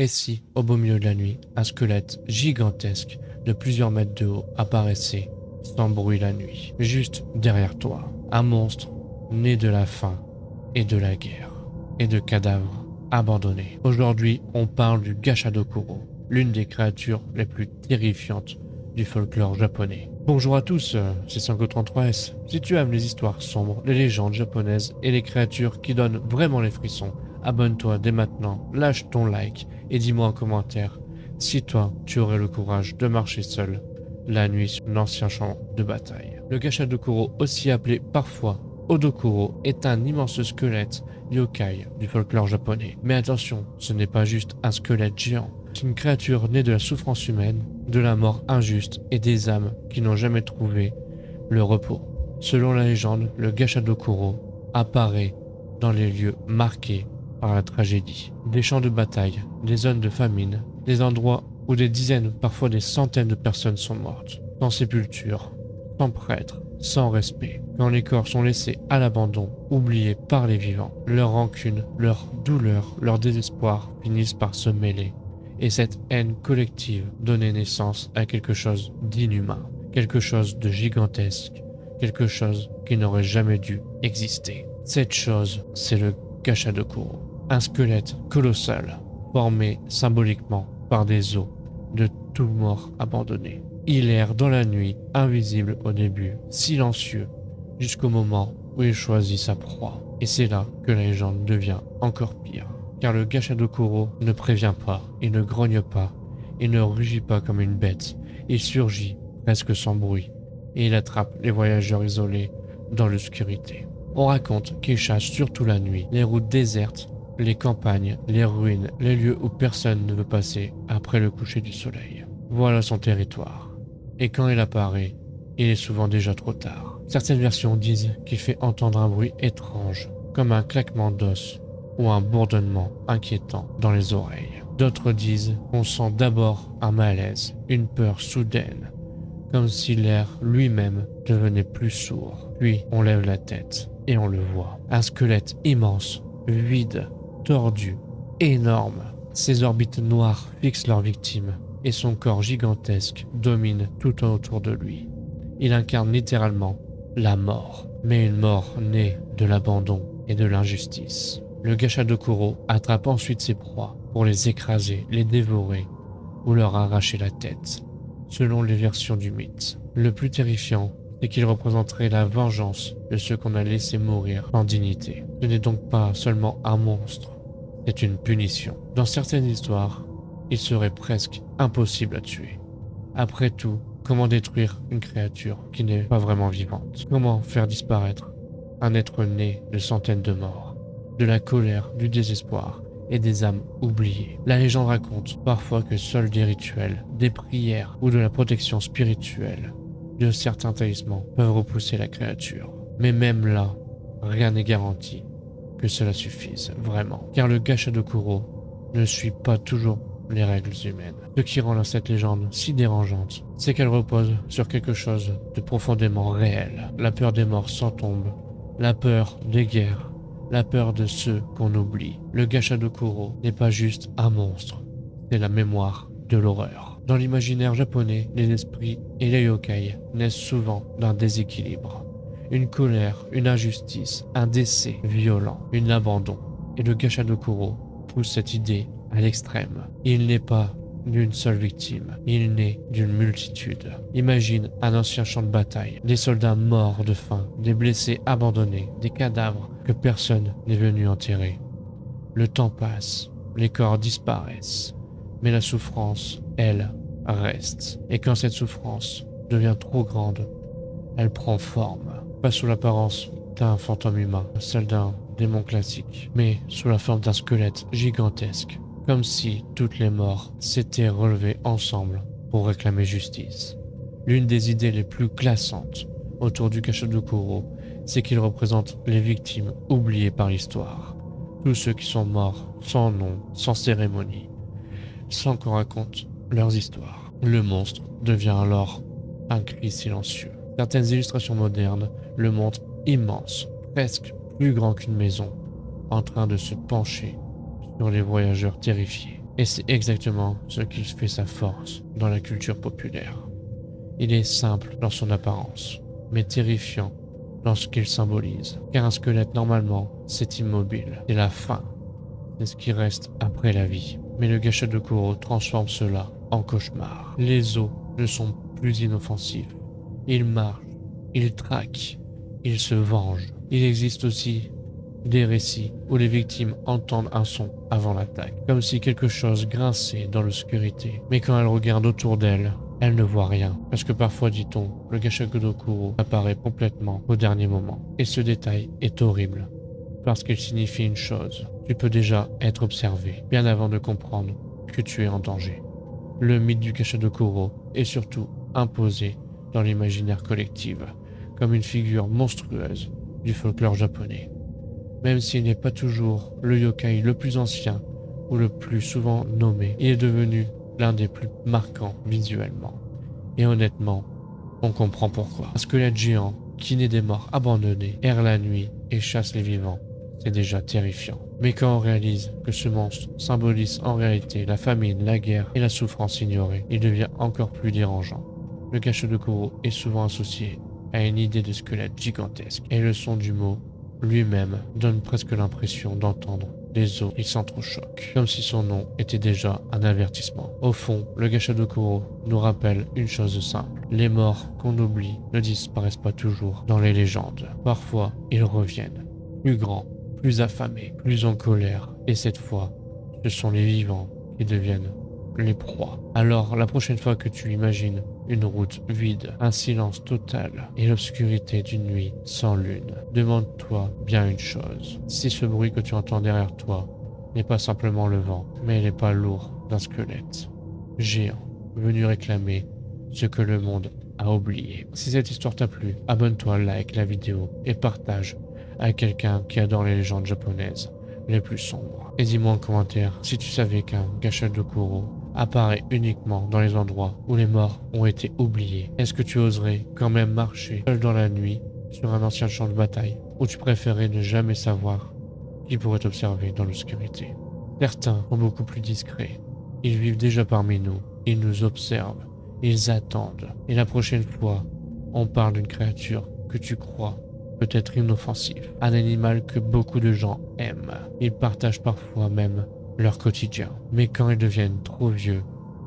Et si, au beau milieu de la nuit, un squelette gigantesque de plusieurs mètres de haut apparaissait sans bruit la nuit, juste derrière toi, un monstre né de la faim et de la guerre, et de cadavres abandonnés. Aujourd'hui, on parle du Gashadokuro, l'une des créatures les plus terrifiantes du folklore japonais. Bonjour à tous, c'est Sango33S. Si tu aimes les histoires sombres, les légendes japonaises et les créatures qui donnent vraiment les frissons, abonne-toi dès maintenant, lâche ton like et dis-moi en commentaire si toi, tu aurais le courage de marcher seul la nuit sur l'ancien champ de bataille. Le Gashadokuro, aussi appelé parfois Odokuro, est un immense squelette yokai du folklore japonais. Mais attention, ce n'est pas juste un squelette géant. C'est une créature née de la souffrance humaine, de la mort injuste et des âmes qui n'ont jamais trouvé le repos. Selon la légende, le Gashadokuro apparaît dans les lieux marqués par la tragédie. Des champs de bataille, des zones de famine, des endroits où des dizaines, parfois des centaines de personnes sont mortes, sans sépulture, sans prêtre, sans respect. Quand les corps sont laissés à l'abandon, oubliés par les vivants, leur rancune, leur douleur, leur désespoir finissent par se mêler. Et cette haine collective donnait naissance à quelque chose d'inhumain, quelque chose de gigantesque, quelque chose qui n'aurait jamais dû exister. Cette chose, c'est le Gashadokuro, un squelette colossal, formé symboliquement par des os de tout mort abandonné. Il erre dans la nuit, invisible au début, silencieux, jusqu'au moment où il choisit sa proie. Et c'est là que la légende devient encore pire. Car le Gashadokuro ne prévient pas, il ne grogne pas, il ne rugit pas comme une bête, il surgit presque sans bruit, et il attrape les voyageurs isolés dans l'obscurité. On raconte qu'il chasse surtout la nuit, les routes désertes, les campagnes, les ruines, les lieux où personne ne veut passer après le coucher du soleil. Voilà son territoire. Et quand il apparaît, il est souvent déjà trop tard. Certaines versions disent qu'il fait entendre un bruit étrange, comme un claquement d'os ou un bourdonnement inquiétant dans les oreilles. D'autres disent qu'on sent d'abord un malaise, une peur soudaine, comme si l'air lui-même devenait plus sourd. Puis on lève la tête et on le voit. Un squelette immense, vide, tordu, énorme. Ses orbites noires fixent leur victime et son corps gigantesque domine tout autour de lui. Il incarne littéralement la mort, mais une mort née de l'abandon et de l'injustice. Le Gashadokuro attrape ensuite ses proies pour les écraser, les dévorer ou leur arracher la tête, selon les versions du mythe. Le plus terrifiant, c'est qu'il représenterait la vengeance de ceux qu'on a laissés mourir en dignité. Ce n'est donc pas seulement un monstre, c'est une punition. Dans certaines histoires, il serait presque impossible à tuer. Après tout, comment détruire une créature qui n'est pas vraiment vivante? Comment faire disparaître un être né de centaines de morts, de la colère, du désespoir et des âmes oubliées? La légende raconte parfois que seuls des rituels, des prières ou de la protection spirituelle de certains talismans peuvent repousser la créature. Mais même là, rien n'est garanti que cela suffise vraiment. Car le Gashadokuro ne suit pas toujours les règles humaines. Ce qui rend cette légende si dérangeante, c'est qu'elle repose sur quelque chose de profondément réel. La peur des morts sans tombe, la peur des guerres, la peur de ceux qu'on oublie. Le Gashadokuro n'est pas juste un monstre, c'est la mémoire de l'horreur. Dans l'imaginaire japonais, les esprits et les yokai naissent souvent d'un déséquilibre. Une colère, une injustice, un décès violent, un abandon. Et le Gashadokuro pousse cette idée à l'extrême. Il n'est pas d'une seule victime, il naît d'une multitude. Imagine un ancien champ de bataille, des soldats morts de faim, des blessés abandonnés, des cadavres que personne n'est venu enterrer. Le temps passe, les corps disparaissent, mais la souffrance, elle, reste. Et quand cette souffrance devient trop grande, elle prend forme, pas sous l'apparence d'un fantôme humain, celle d'un démon classique, mais sous la forme d'un squelette gigantesque, comme si toutes les morts s'étaient relevées ensemble pour réclamer justice. L'une des idées les plus glaçantes autour du Gashadokuro, c'est qu'il représente les victimes oubliées par l'histoire. Tous ceux qui sont morts sans nom, sans cérémonie, sans qu'on raconte leurs histoires. Le monstre devient alors un cri silencieux. Certaines illustrations modernes le montrent immense, presque plus grand qu'une maison, en train de se pencher sur les voyageurs terrifiés. Et c'est exactement ce qui fait sa force dans la culture populaire. Il est simple dans son apparence, mais terrifiant lorsqu'il symbolise. Car un squelette, normalement, c'est immobile. C'est la fin. C'est ce qui reste après la vie. Mais le Gacha de Kuro transforme cela en cauchemar. Les os ne sont plus inoffensifs. Ils marchent, ils traquent, ils se vengent. Il existe aussi des récits où les victimes entendent un son avant l'attaque, comme si quelque chose grinçait dans l'obscurité. Mais quand elles regardent autour d'elles, elles ne voient rien, parce que parfois, dit-on, le Gashagodokuro apparaît complètement au dernier moment. Et ce détail est horrible, parce qu'il signifie une chose. Tu peux déjà être observé, bien avant de comprendre que tu es en danger. Le mythe du Gashagodokuro est surtout imposé dans l'imaginaire collectif, comme une figure monstrueuse du folklore japonais. Même s'il n'est pas toujours le yokai le plus ancien ou le plus souvent nommé, il est devenu l'un des plus marquants visuellement. Et honnêtement, on comprend pourquoi. Un squelette géant qui naît des morts abandonnés, erre la nuit et chasse les vivants, c'est déjà terrifiant. Mais quand on réalise que ce monstre symbolise en réalité la famine, la guerre et la souffrance ignorée, il devient encore plus dérangeant. Le Gashodokuro est souvent associé à une idée de squelette gigantesque, et le son du mot lui-même donne presque l'impression d'entendre les os qui s'entrechoquent, comme si son nom était déjà un avertissement. Au fond, le Gashodokuro nous rappelle une chose simple. Les morts qu'on oublie ne disparaissent pas toujours dans les légendes. Parfois, ils reviennent, plus grands, plus affamés, plus en colère, et cette fois, ce sont les vivants qui deviennent les proies. Alors, la prochaine fois que tu imagines une route vide, un silence total et l'obscurité d'une nuit sans lune, demande-toi bien une chose. Si ce bruit que tu entends derrière toi n'est pas simplement le vent, mais il n'est pas lourd d'un squelette géant venu réclamer ce que le monde a oublié. Si cette histoire t'a plu, abonne-toi, like la vidéo et partage avec quelqu'un qui adore les légendes japonaises les plus sombres. Et dis-moi en commentaire si tu savais qu'un Gashodokuro apparaît uniquement dans les endroits où les morts ont été oubliés. Est-ce que tu oserais quand même marcher seul dans la nuit sur un ancien champ de bataille, ou tu préférais ne jamais savoir qui pourrait t'observer dans l'obscurité? Certains sont beaucoup plus discrets. Ils vivent déjà parmi nous, ils nous observent, ils attendent. Et la prochaine fois, on parle d'une créature que tu crois peut-être inoffensif, un animal que beaucoup de gens aiment. Ils partagent parfois même leur quotidien. Mais quand ils deviennent trop vieux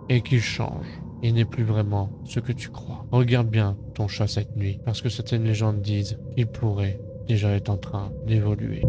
et qu'ils changent, il n'est plus vraiment ce que tu crois. Regarde bien ton chat cette nuit, parce que certaines légendes disent qu'il pourrait déjà être en train d'évoluer.